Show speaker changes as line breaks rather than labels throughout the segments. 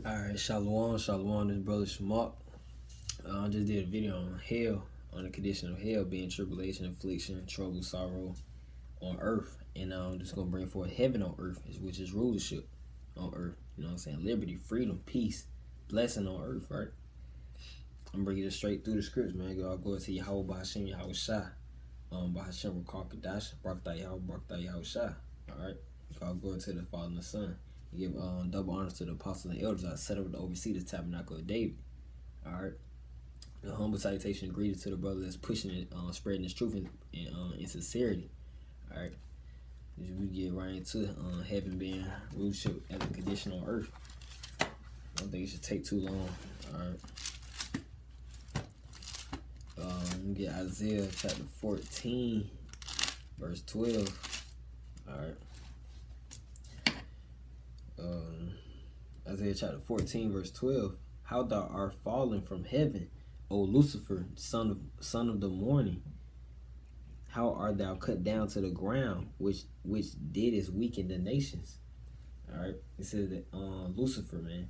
Alright, Shalom, Shalom, this brother Shamak. I just did a video on hell, on the condition of hell being tribulation, affliction, trouble, sorrow on earth. And I'm just going to bring forth heaven on earth, which is rulership on earth. You know what I'm saying? Liberty, freedom, peace, blessing on earth, right? I'm bringing it straight through the scripts, man. I'll go to Yahweh Bahashim, Yahweh Shah. Bahashim, Rakar Kadash, Barakatah Yahweh, Barakatah Yahweh Shah. Alright? I'll go to the Father and the Son. Give double honors to the apostles and elders. I set up to oversee the tabernacle of David. Alright. A humble salutation and greeting to the brother that's pushing it, spreading his truth in sincerity. Alright. We get right into heaven being rulership as a condition on earth. I don't think it should take too long. Alright. We get Isaiah chapter 14, verse 12. Alright. Isaiah chapter 14, verse 12. How thou art fallen from heaven, O Lucifer, son of the morning. How art thou cut down to the ground, which didst weaken the nations. Alright. It says that Lucifer, man.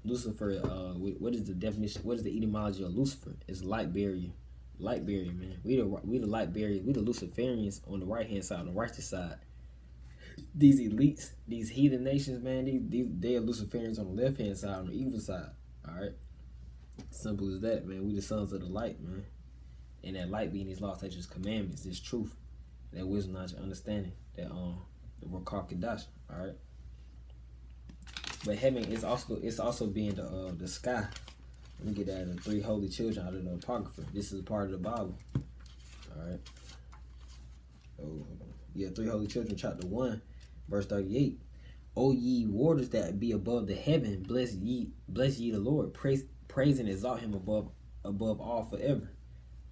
Lucifer, what is the definition? What is the etymology of Lucifer? It's light barrier. Light barrier, man. We the light barrier. We the Luciferians on the right hand side, on the righteous side. These elites, these heathen nations, man, they are Luciferians on the left hand side, on the evil side. Alright. Simple as that, man. We the sons of the light, man. And that light being these laws, statutes, commandments, this truth, that wisdom, knowledge, understanding, that the Rakar Kadash. Alright. But heaven is also being the sky. Let me get that, the three holy children out of the Apocrypha. This is part of the Bible. Alright. Oh, yeah, three holy children, chapter 1, verse 38. O ye waters that be above the heaven, bless ye the Lord. Praise and exalt him above all forever.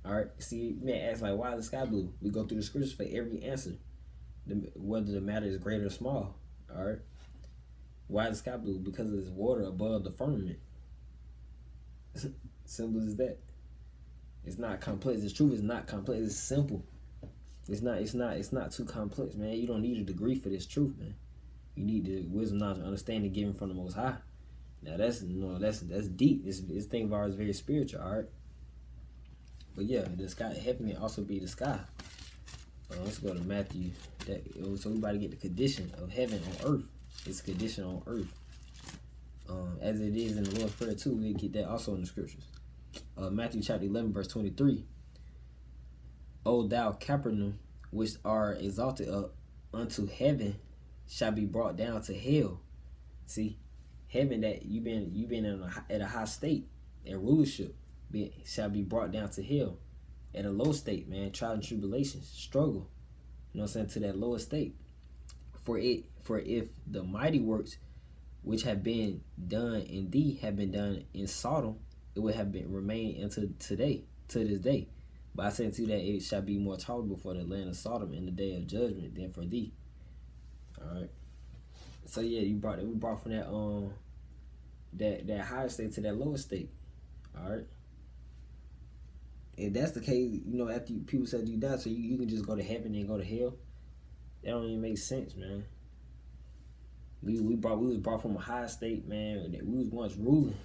Alright. See, you may ask, like, why is the sky blue? We go through the scriptures for every answer. Whether the matter is great or small. Alright. Why is the sky blue? Because there's water above the firmament. Simple as that. It's not complex. The truth is not complex. It's simple. It's not too complex, man. You don't need a degree for this truth, man. You need the wisdom, knowledge, and understanding given from the Most High. Now that's deep. This thing of ours is very spiritual, alright. But yeah, the sky, heaven may also be the sky. Let's go to Matthew. So we about to get the condition of heaven on earth. It's a condition on earth. As it is in the Lord's Prayer too, we get that also in the scriptures. Matthew chapter 11, verse 23. O thou Capernaum, which are exalted up unto heaven, shall be brought down to hell. See, heaven that you've been at a high state, at rulership, shall be brought down to hell, at a low state, man. Trial and tribulations, struggle. You know what I'm saying, to that lower state. For if the mighty works which have been done in thee have been done in Sodom, it would have been remained until today, to this day. But I say unto you that it shall be more tolerable for the land of Sodom in the day of judgment than for thee. Alright. So yeah, we brought from that higher state to that lower state. Alright. If that's the case, you know, after people said you die, so you can just go to heaven and go to hell. That don't even make sense, man. We was brought from a high state, man. We was once ruling,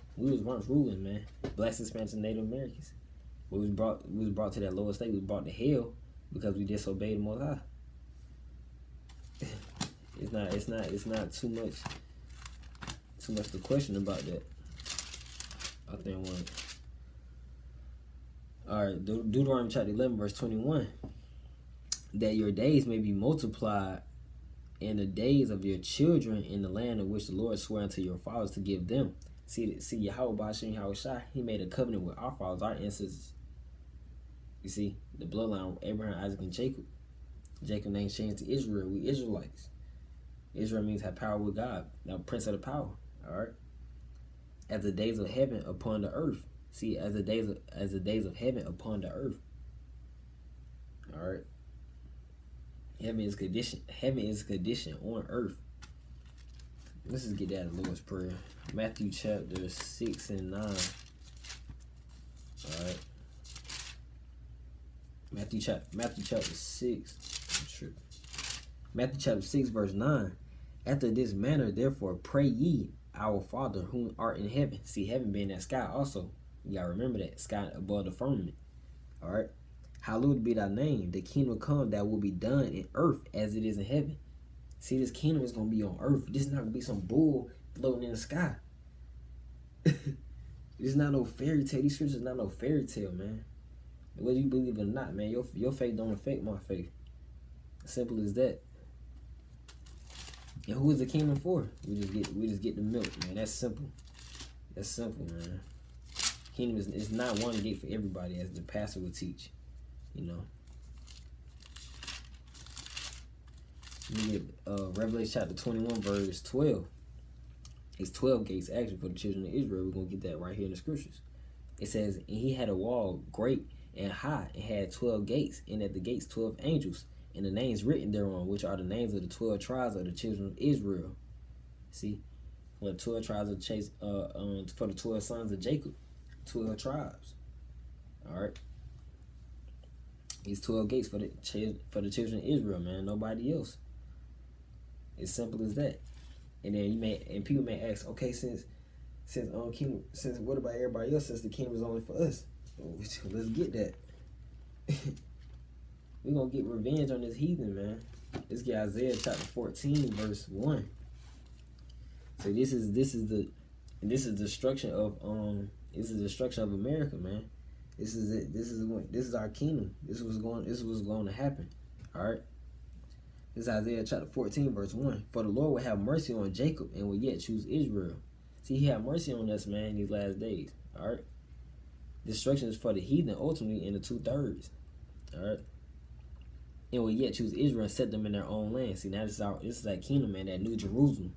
man. Black Hispanics and Native Americans. We was brought to that lower state. We was brought to hell because we disobeyed the Most High. It's not too much to question about that. I think one. Alright, Deuteronomy chapter 11, verse 21. That your days may be multiplied in the days of your children in the land of which the Lord swore unto your fathers to give them. See Yahweh Bahashim, Yahweh Shai, he made a covenant with our fathers, our ancestors. You see, the bloodline of Abraham, Isaac, and Jacob. Jacob name changed to Israel. We Israelites. Israel means have power with God. Now, prince of the power. Alright. As the days of heaven upon the earth. See, as the days of heaven upon the earth. Alright. Heaven is condition on earth. Let's just get that in the Lord's Prayer. Matthew chapter 6 and 9. Alright. Matthew chapter 6. Matthew chapter 6, verse 9. After this manner, therefore, pray ye, our Father who art in heaven. See, heaven being that sky also. You gotta remember that sky above the firmament. All right. Hallowed be thy name. The kingdom come that will be done in earth as it is in heaven. See, this kingdom is gonna be on earth. This is not gonna be some bull floating in the sky. It's not no fairy tale. These scriptures not no fairy tale, man. Whether you believe it or not, man, your faith don't affect my faith. Simple as that. And who is the kingdom for? We just get the milk, man. That's simple. That's simple, man. Kingdom is not one gate for everybody, as the pastor would teach. You know. You get Revelation chapter 21, verse 12. It's 12 gates actually for the children of Israel. We're gonna get that right here in the scriptures. It says, and he had a wall great and high, and had 12 gates, and at the gates 12 angels, and the names written thereon, which are the names of the 12 tribes of the children of Israel. See, well, 12 tribes of chase for the 12 sons of Jacob, 12 tribes. All right, these 12 gates for the children of Israel, man. Nobody else. It's simple as that. And then people may ask, okay, since what about everybody else? Since the kingdom is only for us, let's get that. We're gonna get revenge on this heathen, man. Let's get Isaiah chapter 14, verse 1. So this is destruction of America, man. This is it. This is our kingdom. This was going to happen. All right. This is Isaiah chapter 14, verse 1. For the Lord will have mercy on Jacob and will yet choose Israel. See, he had mercy on us, man, in these last days. All right. Destruction is for the heathen ultimately in the 2/3. All right. And will yet choose Israel and set them in their own land. See, now this is that kingdom, man, that New Jerusalem.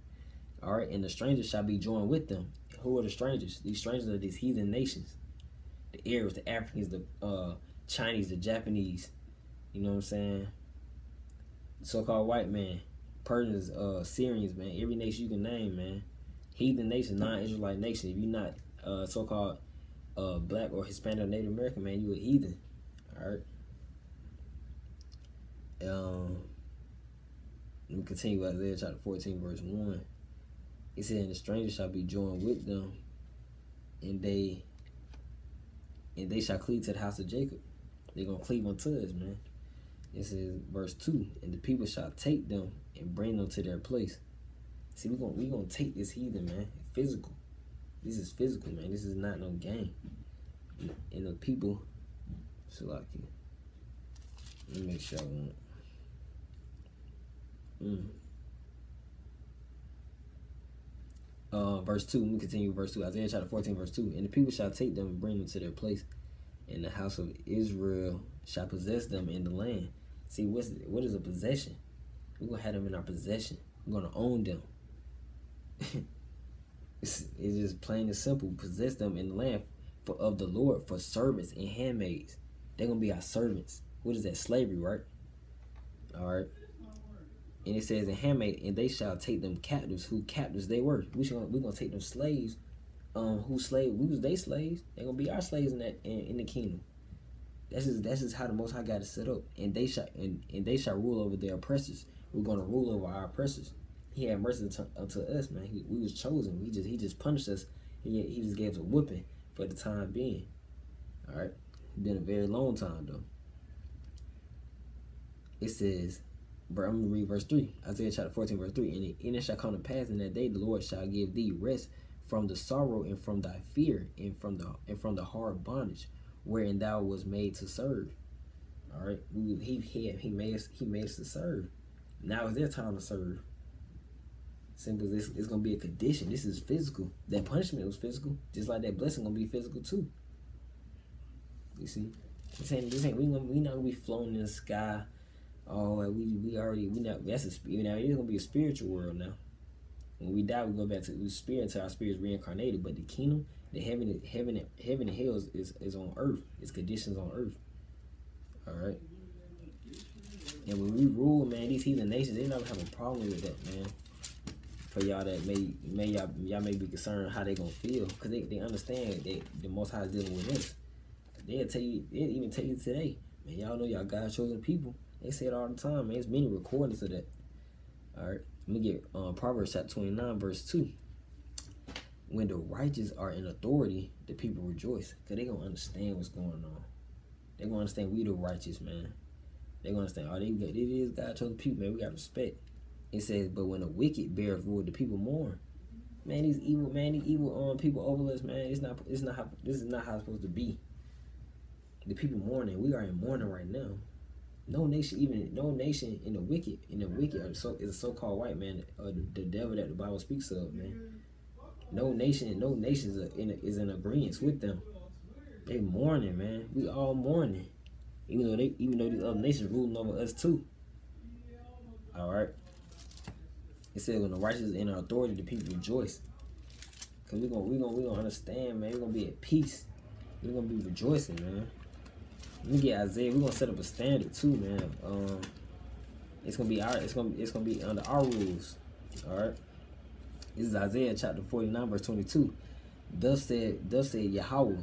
All right. And the strangers shall be joined with them. Who are the strangers? These strangers are these heathen nations. The Arabs, the Africans, the Chinese, the Japanese. You know what I'm saying? So-called white man, Persians, Syrians, man, every nation you can name, man. Heathen nation, non-Israelite nation. If you're not so-called black or Hispanic or Native American, man, you a heathen. All right. Let me continue Isaiah chapter 14, verse 1. It said, and the stranger shall be joined with them, and they shall cleave to the house of Jacob. They're gonna cleave unto us, man. It says verse 2, and the people shall take them and bring them to their place. See, we gonna take this heathen, man. Physical. This is physical, man. This is not no game. And the people, let me make sure I won't. Verse 2, let me continue verse 2. Isaiah chapter 14, verse 2. And the people shall take them and bring them to their place, and the house of Israel shall possess them in the land. See, what is a possession? We're going to have them in our possession. We're going to own them. It's just plain and simple. Possess them in the land of the Lord for servants and handmaids. They're going to be our servants. What is that? Slavery, right? All right. And it says, and handmaid, and they shall take them captives. Who captives they were? We're going to take them slaves. We was they slaves. They're going to be our slaves in the kingdom. That's just how the Most High got it set up. And they shall rule over their oppressors. We're gonna rule over our oppressors. He had mercy unto us, man. We was chosen. He just punished us. He just gave us a whipping for the time being. All right, been a very long time though. It says, bro, I'm gonna read verse 3. Isaiah chapter 14, verse 3. And it shall come to pass in that day, the Lord shall give thee rest from the sorrow and from thy fear and from the hard bondage wherein thou was made to serve. All right, he made us to serve. Now is their time to serve. Simple as this, it's gonna be a condition. This is physical. That punishment was physical, just like that blessing gonna be physical too. You see, we not gonna be floating in the sky. Oh, we not. That's a spirit. Now it's gonna be a spiritual world now. When we die, we go back to the spirit until our spirit is reincarnated. But the kingdom, the heaven and hell is on earth. It's conditions on earth. All right. And when we rule, man, these heathen nations, they never have a problem with that, man. For y'all that y'all may be concerned how they gonna feel, because they understand that the Most High is dealing with us. They'll even tell you today, man. Y'all know y'all God chosen people. They say it all the time, man. There's many recordings of that. All right. Let me get Proverbs chapter 29, verse 2. When the righteous are in authority, the people rejoice. Because they going to understand what's going on. They going to understand we the righteous, man. They going to understand, it is God chose the people, man. We got respect. It says, but when the wicked bears rule, the people mourn. Man, these evil people over us, man. This is not how it's supposed to be. The people mourning. We are in mourning right now. No nation in the wicked is a so-called white man, the devil that the Bible speaks of, man. No nation is in agreement with them. They mourning, man. We all mourning. Even though these other nations ruling over us too. All right. It said when the righteous is in authority, the people rejoice. Cause we gonna understand, man. We're gonna be at peace. We're gonna be rejoicing, man. Let me get Isaiah. We're gonna set up a standard too, man. It's gonna be under our rules. All right. This is Isaiah chapter 49, verse 22. Thus said Yahweh,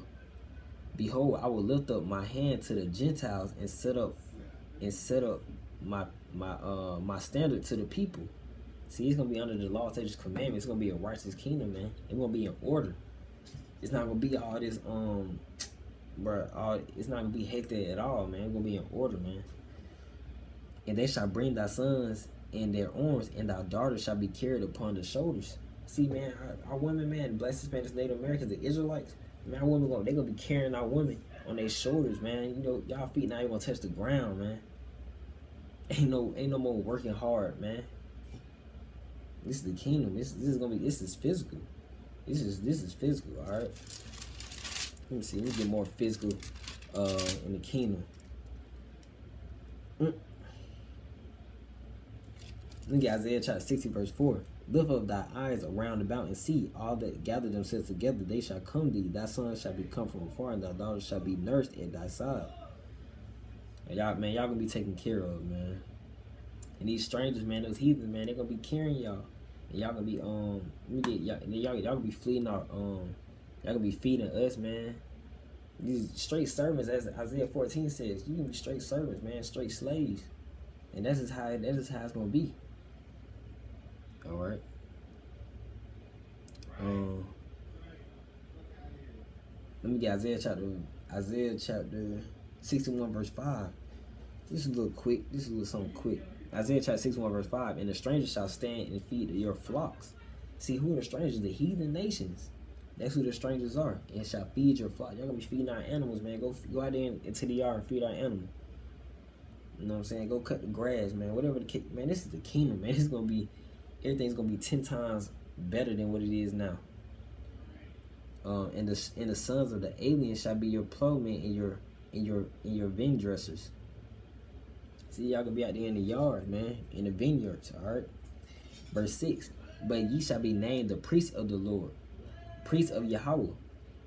behold, I will lift up my hand to the Gentiles and set up my standard to the people. See, it's gonna be under the law, statutes, commandments. It's gonna be a righteous kingdom, man. It's gonna be in order. It's not gonna be all this it's not gonna be hectic at all, man. It's gonna be in order, man. And they shall bring thy sons in their arms, and thy daughters shall be carried upon the shoulders. See, man, our women, man, Black, Hispanics, Native Americans, the Israelites, man, our women they gonna be carrying our women on their shoulders, man. You know, y'all feet not even gonna touch the ground, man. Ain't no more working hard, man. This is the kingdom. This is physical. This is physical, all right. Let me see. Let me get more physical in the kingdom. Let me get Isaiah chapter 60, verse 4. Lift up thy eyes around about and see all that gather themselves together. They shall come thee. Thy sons shall be come from afar, and thy daughters shall be nursed at thy side. And y'all gonna be taken care of, man. And these strangers, man, those heathens, man, they gonna be carrying y'all. And y'all gonna be y'all gonna be fleeing out y'all gonna be feeding us, man. These straight servants, as Isaiah 14 says, you can be straight servants, man, straight slaves. And that's just how it's gonna be. Alright. Let me get Isaiah chapter 61, verse 5. This is a little quick. This is a little something quick. Isaiah chapter 61, verse 5. And the strangers shall stand and feed your flocks. See, who are the strangers? The heathen nations. That's who the strangers are. And shall feed your flock. Y'all gonna be feeding our animals, man. Go out there into the yard and feed our animals. You know what I'm saying? Go cut the grass, man. Whatever the case, man. This is the kingdom, man. It's gonna be, everything's gonna be 10 times better than what it is now. And the sons of the aliens shall be your plowmen and your vine dressers. See, y'all gonna be out there in the yard, man, in the vineyards. All right. Verse 6. But ye shall be named the priests of the Lord, priests of Yahweh.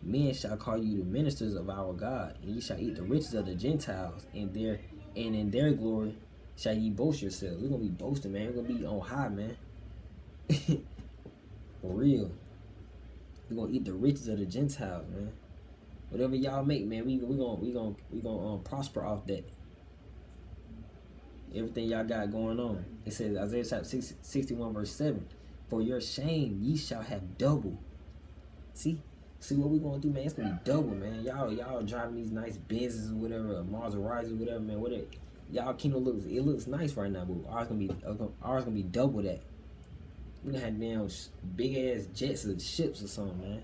Men shall call you the ministers of our God, and ye shall eat the riches of the Gentiles, and in their glory shall ye boast yourselves. We're gonna be boasting, man. We're gonna be on high, man. For real. We're gonna eat the riches of the Gentiles, man. Whatever y'all make, man, we gonna prosper off that. Everything y'all got going on. It says Isaiah chapter 61, verse 7. For your shame ye shall have double. See what we gonna do, man? It's gonna be double, man. Y'all driving these nice Benzes or whatever, Maseratis or whatever, man. Whatever. Y'all kingdom looks nice right now, but ours gonna be double that. We gonna have damn big ass jets or ships or something, man.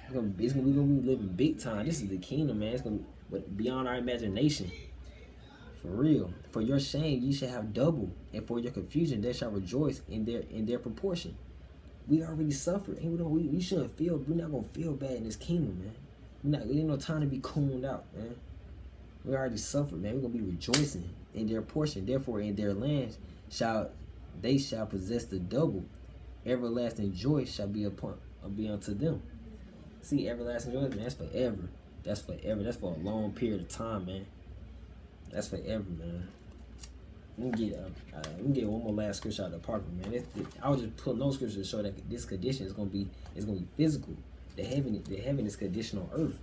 We gonna be living big time. This is the kingdom, man. It's gonna be beyond our imagination. For real. For your shame ye shall have double, and for your confusion they shall rejoice in their proportion. We already suffered, and we shouldn't feel. We're not gonna feel bad in this kingdom, man. There ain't no time to be cooned out, man. We already suffered, man. We're gonna be rejoicing in their portion. Therefore, in their land they shall possess the double. Everlasting joy shall be unto them. See, everlasting joy, man. That's forever. That's forever. That's for a long period of time, man. That's forever, man. Let me get one more last scripture out of the park, man. I was just putting those scriptures to show that this condition is gonna be physical. The heaven is conditional on earth.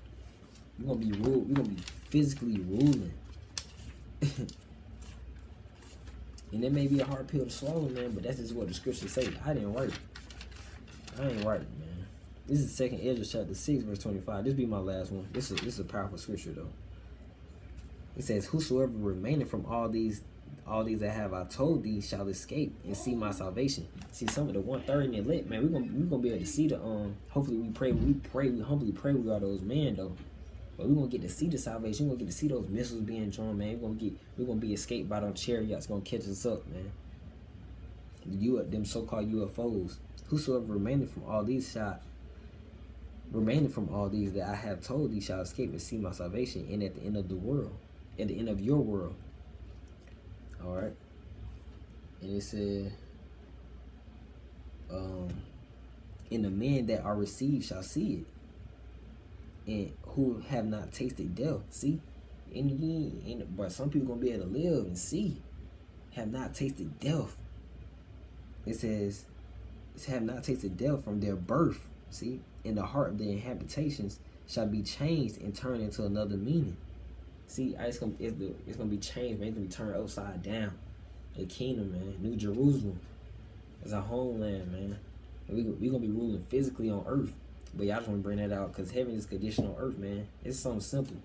We're gonna be ruled. We're gonna be physically ruling. And it may be a hard pill to swallow, man, but that's just what the scriptures say. I didn't write it. I ain't write it, man. This is 2nd Ezra chapter 6, verse 25. This be my last one. This is a powerful scripture, though. It says, whosoever remaineth from all these that have I told thee shall escape and see my salvation. See, some of the 1/3 and elect, man, we gonna be able to see the hopefully we humbly pray we are those men, though. But we're gonna get to see the salvation. We're gonna get to see those missiles being drawn, man. We're gonna be escaped by them chariots gonna catch us up, man. Them so-called UFOs. Whosoever remaineth from all these that I have told thee shall escape and see my salvation, and at the end of the world, at the end of your world. Alright. And it said, and the men that are received shall see it, and who have not tasted death. See? But some people gonna be able to live and see. Have not tasted death. It says, have not tasted death from their birth. See? In the heart of their habitations shall be changed and turned into another meaning. See, it's gonna be changed, man. It's gonna be turned upside down. The kingdom, man. New Jerusalem is our homeland, man. And we gonna be ruling physically on earth. But y'all just wanna bring that out because heaven is conditional on earth, man. It's something simple.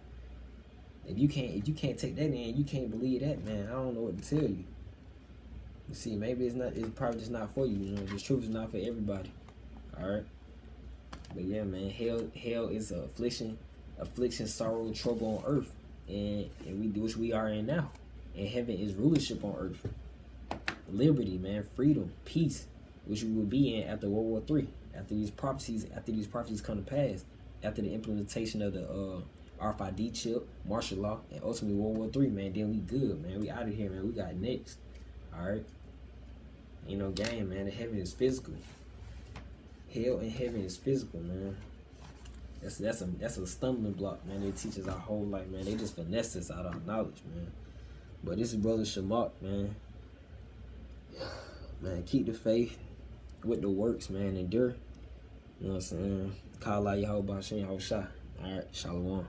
If you can't take that in, you can't believe that, man. I don't know what to tell you. You see, maybe it's probably just not for you. You know, this truth is not for everybody. All right. But yeah, man, hell is affliction, sorrow, trouble on earth, and which we are in now. And heaven is rulership on earth, liberty, man, freedom, peace, which we will be in after World War III, after these prophecies come to pass, after the implementation of the RFID chip, martial law, and ultimately World War III, man. Then we good, man. We out of here, man. We got next. All right. Ain't no game, man. The heaven is physical. Hell and heaven is physical, man. That's a stumbling block, man. They teach us our whole life, man. They just finesse us out of our knowledge, man. But this is Brother Shamak, man. Man, keep the faith with the works, man. Endure. You know what I'm saying? Call out Yahweh B'Ashem Yahushua. All right, Shalom.